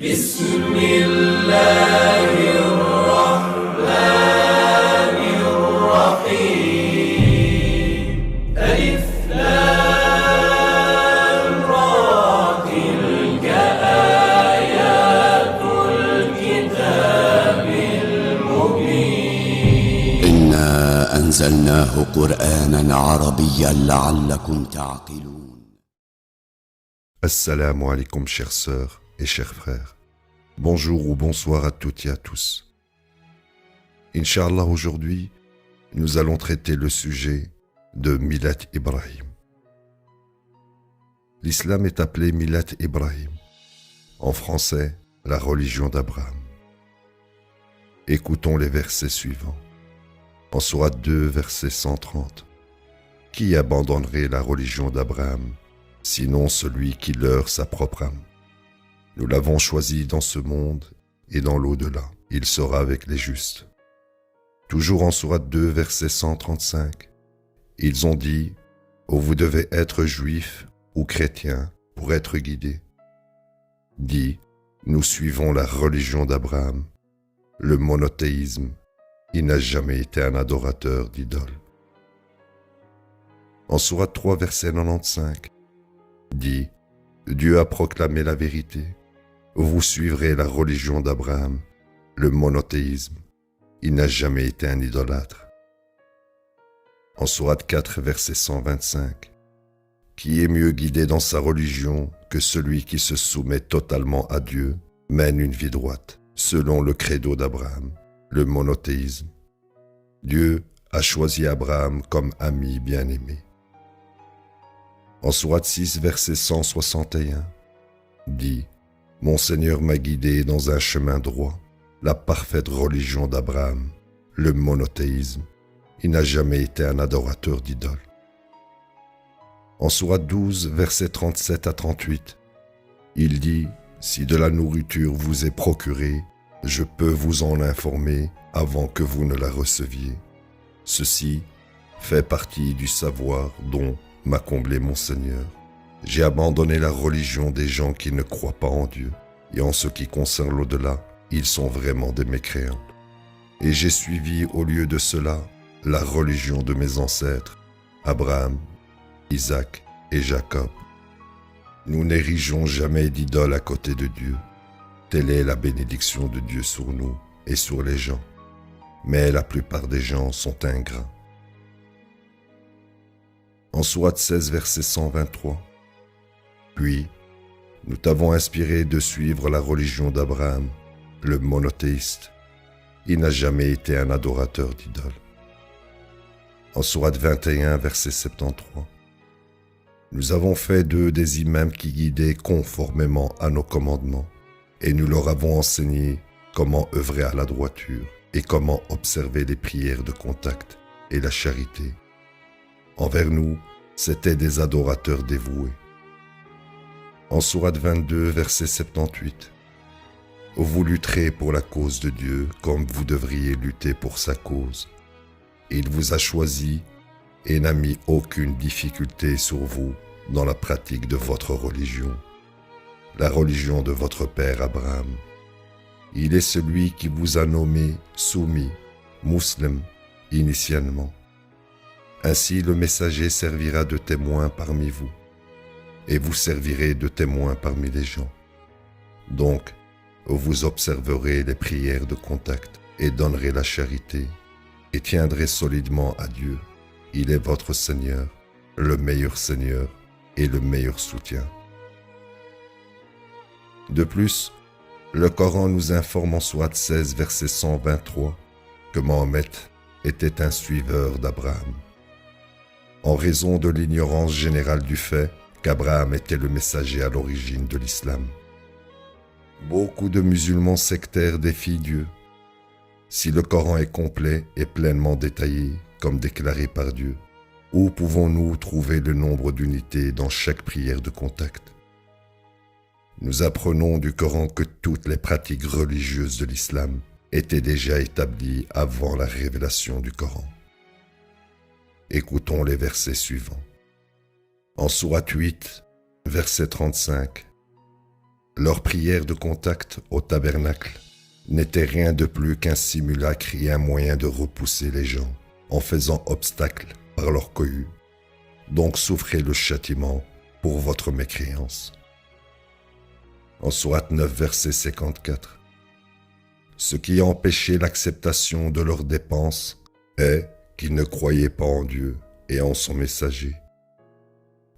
بسم الله الرحمن الرحيم ألف لام را تلك آيات الكتاب المبين إنا أنزلناه قرآنا عربيا لعلكم تعقلون. Assalamu alaikum, chères sœurs et chers frères. Bonjour ou bonsoir à toutes et à tous. Inch'Allah, aujourd'hui, nous allons traiter le sujet de Millat Ibrahim. L'islam est appelé Millat Ibrahim, en français, la religion d'Abraham. Écoutons les versets suivants. En Sourate 2, verset 130. Qui abandonnerait la religion d'Abraham, sinon celui qui leurre sa propre âme? Nous l'avons choisi dans ce monde et dans l'au-delà. Il sera avec les justes. Toujours en Sourate 2, verset 135. Ils ont dit, « Oh, vous devez être juifs ou chrétiens pour être guidés. » Dis, « Nous suivons la religion d'Abraham, le monothéisme. Il n'a jamais été un adorateur d'idoles. » En Sourate 3, verset 95. Dis, Dieu a proclamé la vérité. Vous suivrez la religion d'Abraham, le monothéisme. Il n'a jamais été un idolâtre. En Sourate 4, verset 125. Qui est mieux guidé dans sa religion que celui qui se soumet totalement à Dieu, mène une vie droite, selon le credo d'Abraham, le monothéisme. Dieu a choisi Abraham comme ami bien-aimé. En Sourate 6, verset 161, dit « Mon Seigneur m'a guidé dans un chemin droit, la parfaite religion d'Abraham, le monothéisme. Il n'a jamais été un adorateur d'idoles. » En Sourate 12, verset 37 à 38, il dit « Si de la nourriture vous est procurée, je peux vous en informer avant que vous ne la receviez. Ceci fait partie du savoir dont m'a comblé mon Seigneur. J'ai abandonné la religion des gens qui ne croient pas en Dieu, et en ce qui concerne l'au-delà, ils sont vraiment des mécréants. Et j'ai suivi au lieu de cela la religion de mes ancêtres, Abraham, Isaac et Jacob. Nous n'érigeons jamais d'idole à côté de Dieu. Telle est la bénédiction de Dieu sur nous et sur les gens. Mais la plupart des gens sont ingrats. En Sourate 16, verset 123. Puis, nous t'avons inspiré de suivre la religion d'Abraham, le monothéiste. Il n'a jamais été un adorateur d'idoles. En Sourate 21, verset 73. Nous avons fait d'eux des imams qui guidaient conformément à nos commandements, et nous leur avons enseigné comment œuvrer à la droiture et comment observer les prières de contact et la charité. Envers nous, c'étaient des adorateurs dévoués. En Sourate 22, verset 78. Vous lutterez pour la cause de Dieu comme vous devriez lutter pour sa cause. Il vous a choisi et n'a mis aucune difficulté sur vous dans la pratique de votre religion, la religion de votre père Abraham. Il est celui qui vous a nommé soumis, musulman, initialement. Ainsi le messager servira de témoin parmi vous, et vous servirez de témoin parmi les gens. Donc, vous observerez les prières de contact et donnerez la charité, et tiendrez solidement à Dieu. Il est votre Seigneur, le meilleur Seigneur et le meilleur soutien. De plus, le Coran nous informe en Sourate 16, verset 123, que Mohammed était un suiveur d'Abraham, en raison de l'ignorance générale du fait qu'Abraham était le messager à l'origine de l'islam. Beaucoup de musulmans sectaires défient Dieu. Si le Coran est complet et pleinement détaillé, comme déclaré par Dieu, où pouvons-nous trouver le nombre d'unités dans chaque prière de contact? Nous apprenons du Coran que toutes les pratiques religieuses de l'islam étaient déjà établies avant la révélation du Coran. Écoutons les versets suivants. En Sourate 8, verset 35, Leur prière de contact au tabernacle n'était rien de plus qu'un simulacre et un moyen de repousser les gens en faisant obstacle par leur cohue. Donc souffrez le châtiment pour votre mécréance. En Sourate 9, verset 54. Ce qui a empêché l'acceptation de leurs dépenses est qu'ils ne croyaient pas en Dieu et en son messager.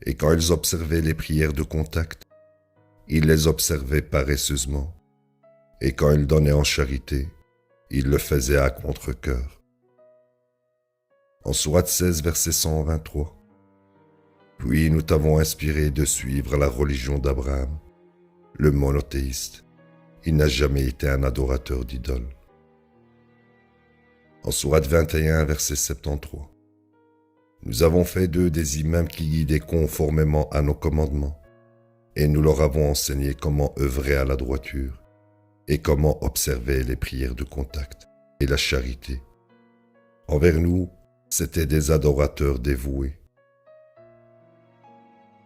Et quand ils observaient les prières de contact, ils les observaient paresseusement. Et quand ils donnaient en charité, ils le faisaient à contre-cœur. En Sourate 16, verset 123. Puis nous t'avons inspiré de suivre la religion d'Abraham, le monothéiste. Il n'a jamais été un adorateur d'idoles. En Sourate 21, verset 73. Nous avons fait d'eux des imams qui guidaient conformément à nos commandements, et nous leur avons enseigné comment œuvrer à la droiture et comment observer les prières de contact et la charité. Envers nous, c'étaient des adorateurs dévoués.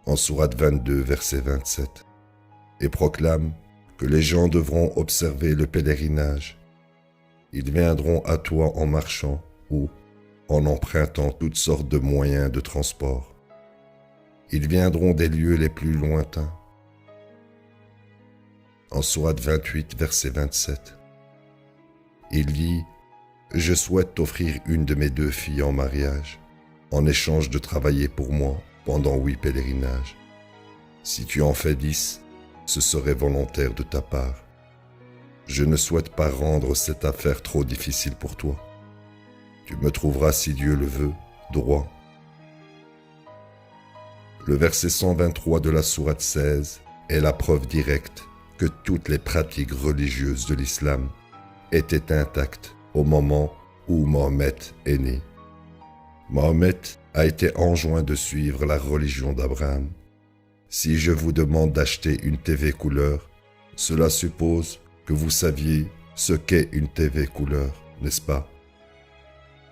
En Sourate 22, verset 27, et proclame que les gens devront observer le pèlerinage. Ils viendront à toi en marchant ou en empruntant toutes sortes de moyens de transport. Ils viendront des lieux les plus lointains. En Sourate 28, verset 27, il dit « Je souhaite t'offrir une de mes 2 filles en mariage, en échange de travailler pour moi pendant 8 pèlerinages. Si tu en fais 10, ce serait volontaire de ta part. Je ne souhaite pas rendre cette affaire trop difficile pour toi. Tu me trouveras, si Dieu le veut, droit. » Le verset 123 de la Sourate 16 est la preuve directe que toutes les pratiques religieuses de l'islam étaient intactes au moment où Mohammed est né. Mohammed a été enjoint de suivre la religion d'Abraham. Si je vous demande d'acheter une TV couleur, cela suppose que vous saviez ce qu'est une TV couleur, n'est-ce pas?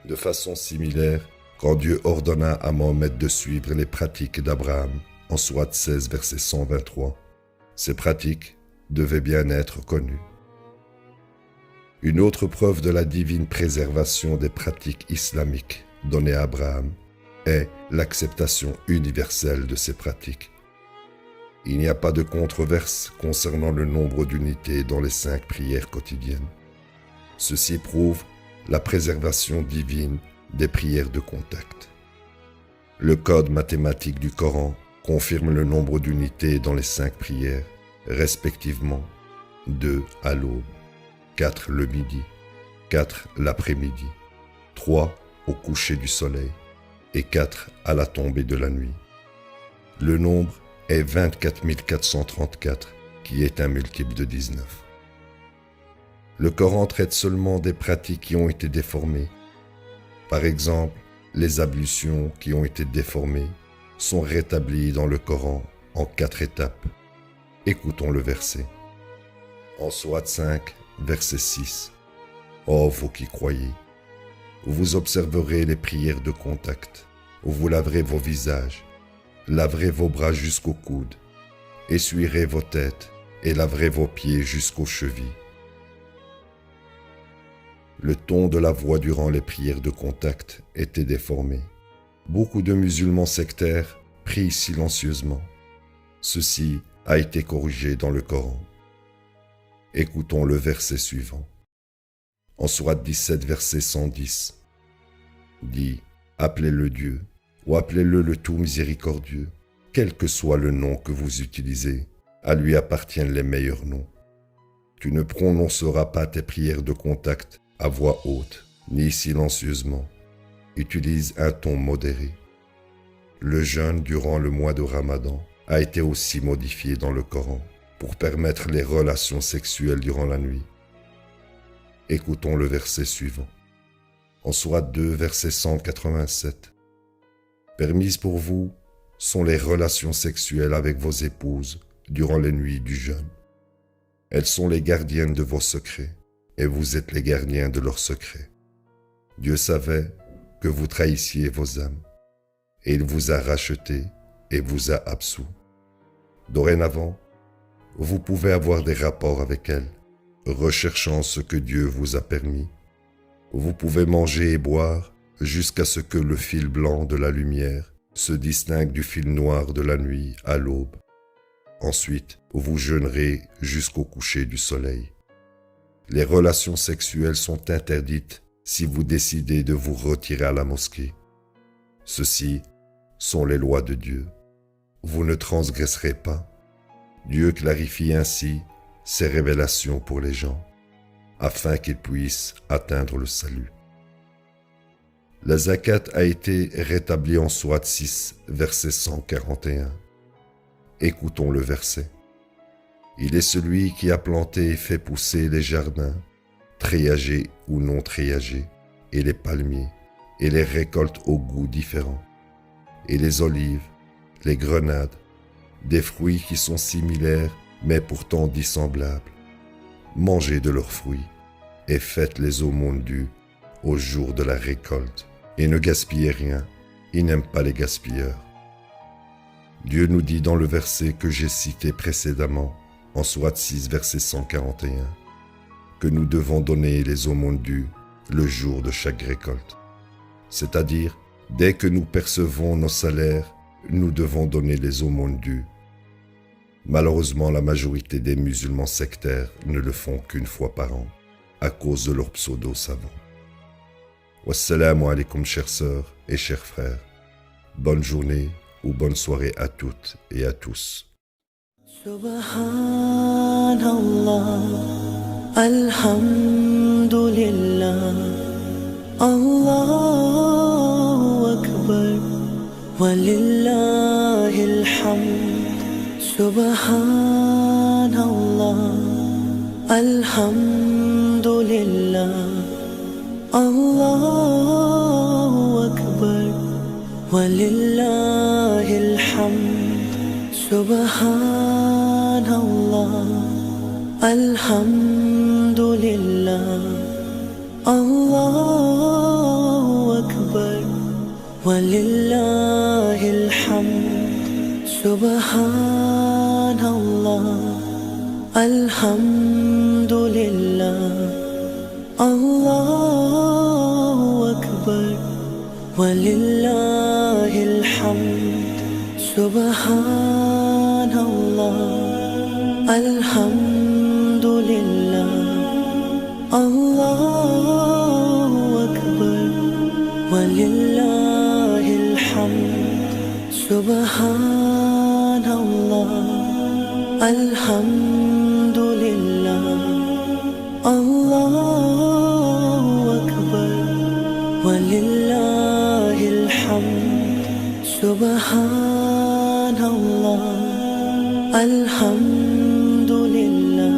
De façon similaire, quand Dieu ordonna à Mohammed de suivre les pratiques d'Abraham, en Sourate 16, verset 123, ces pratiques devaient bien être connues. Une autre preuve de la divine préservation des pratiques islamiques données à Abraham est l'acceptation universelle de ces pratiques. Il n'y a pas de controverse concernant le nombre d'unités dans les 5 prières quotidiennes. Ceci prouve la préservation divine des prières de contact. Le code mathématique du Coran confirme le nombre d'unités dans les 5 prières, respectivement 2 à l'aube, 4 le midi, 4 l'après-midi, 3 au coucher du soleil et 4 à la tombée de la nuit. Le nombre est 24 434, qui est un multiple de 19. Le Coran traite seulement des pratiques qui ont été déformées. Par exemple, les ablutions qui ont été déformées sont rétablies dans le Coran en 4 étapes. Écoutons le verset. En Sourate 5, verset 6. Ô vous qui croyez, vous observerez les prières de contact, vous laverez vos visages, laverez vos bras jusqu'aux coudes, essuierez vos têtes et laverez vos pieds jusqu'aux chevilles. Le ton de la voix durant les prières de contact était déformé. Beaucoup de musulmans sectaires prient silencieusement. Ceci a été corrigé dans le Coran. Écoutons le verset suivant. En Sourate 17, verset 110, dit « Appelez-le Dieu, ou appelez-le le tout miséricordieux, quel que soit le nom que vous utilisez, à lui appartiennent les meilleurs noms. Tu ne prononceras pas tes prières de contact à voix haute, ni silencieusement. Utilise un ton modéré. Le jeûne durant le mois de Ramadan a été aussi modifié dans le Coran pour permettre les relations sexuelles durant la nuit. Écoutons le verset suivant. En Sourate 2, verset 187. Permises pour vous sont les relations sexuelles avec vos épouses durant les nuits du jeûne. Elles sont les gardiennes de vos secrets, et vous êtes les gardiens de leurs secrets. Dieu savait que vous trahissiez vos âmes, et il vous a rachetés et vous a absous. Dorénavant, vous pouvez avoir des rapports avec elle, recherchant ce que Dieu vous a permis. Vous pouvez manger et boire jusqu'à ce que le fil blanc de la lumière se distingue du fil noir de la nuit à l'aube. Ensuite, vous jeûnerez jusqu'au coucher du soleil. Les relations sexuelles sont interdites si vous décidez de vous retirer à la mosquée. Ceci sont les lois de Dieu. Vous ne transgresserez pas. Dieu clarifie ainsi ses révélations pour les gens, afin qu'ils puissent atteindre le salut. La zakat a été rétablie en Sourate 6, verset 141. Écoutons le verset. Il est celui qui a planté et fait pousser les jardins, treillagés ou non treillagés, et les palmiers, et les récoltes au goût différent, et les olives, les grenades, des fruits qui sont similaires mais pourtant dissemblables. Mangez de leurs fruits et faites les aumônes dues au jour de la récolte, et ne gaspillez rien, il n'aime pas les gaspilleurs. Dieu nous dit dans le verset que j'ai cité précédemment, en Sourate 6, verset 141, que nous devons donner les aumônes dues le jour de chaque récolte. C'est-à-dire, dès que nous percevons nos salaires, nous devons donner les aumônes dues. Malheureusement, la majorité des musulmans sectaires ne le font qu'une fois par an, à cause de leur pseudo savant. Wassalamu alaikum, chères sœurs et chers frères. Bonne journée ou bonne soirée à toutes et à tous. Subhanallah, alhamdulillah, Allahu Akbar, walillahil hamd. Subhanallah, alhamdulillah, Allahu Akbar, walillahil hamd. Subhanallah, alhamdulillah, Allahu Akbar, walillahil hamd. Subhanallah, alhamdulillah, Allahu Akbar, walillahil hamd. Subhanallah, alhamdulillah, Allahu Akbar, walillahil hamd. Subhanallah, alhamdulillah, Allahu Akbar, walillahil hamd. Subhanallah, alhamdulillah,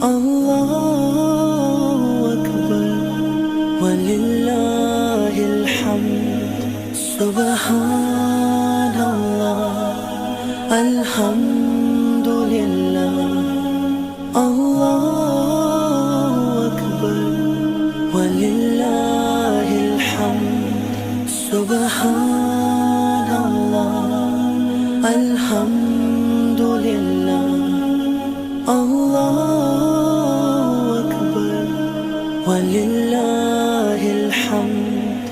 Allahu Akbar, walillahil hamd. Subhanallah, alhamdulillah, Allahu Akbar, walillahil hamd. Subhanallah, alhamdulillah, Allahu Akbar, walillahil hamd.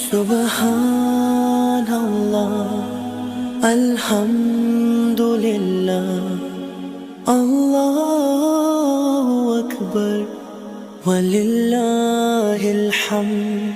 Subhanallah, alhamdulillah, Allahu Akbar, walillahil hamd.